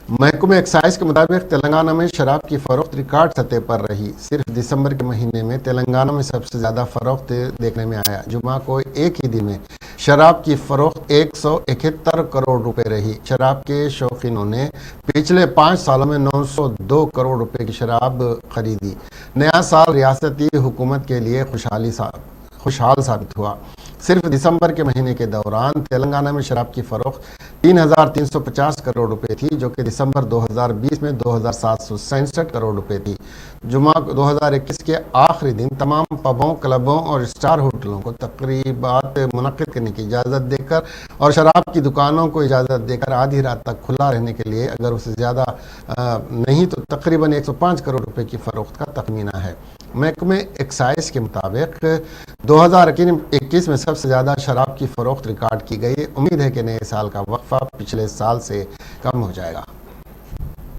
محکمہ ایکسائز کے مطابق تلنگانہ میں شراب کی فروخت ریکارڈ سطح پر رہی۔ صرف دسمبر کے مہینے میں تلنگانہ میں سب سے زیادہ فروخت دیکھنے میں آیا۔ جمعہ کو ایک ہی دن میں شراب کی فروخت 171 کروڑ روپے رہی۔ شراب کے شوقینوں نے پچھلے 5 سالوں میں 902 کروڑ روپے کی شراب خریدی۔ نیا سال ریاستی حکومت کے لیے خوشحال ثابت ہوا۔ صرف دسمبر کے مہینے کے دوران تلنگانہ میں شراب کی فروخت 3,350 کروڑ روپے تھی، جو کہ دسمبر 2020 میں 2,767 کروڑ روپے تھی۔ جمعہ 2021 کے آخری دن تمام پبوں، کلبوں اور اسٹار ہوٹلوں کو تقریبات منعقد کرنے کی اجازت دے کر اور شراب کی دکانوں کو اجازت دے کر آدھی رات تک کھلا رہنے کے لیے اگر اسے زیادہ نہیں تو تقریباً 105 کروڑ روپے کی فروخت کا تخمینہ ہے۔ محکمہ ایکسائز کے مطابق 2021 میں سب سے زیادہ شراب کی فروخت ریکارڈ کی گئی۔ امید ہے کہ نئے سال کا وقفہ پچھلے سال سے کم ہو جائے گا۔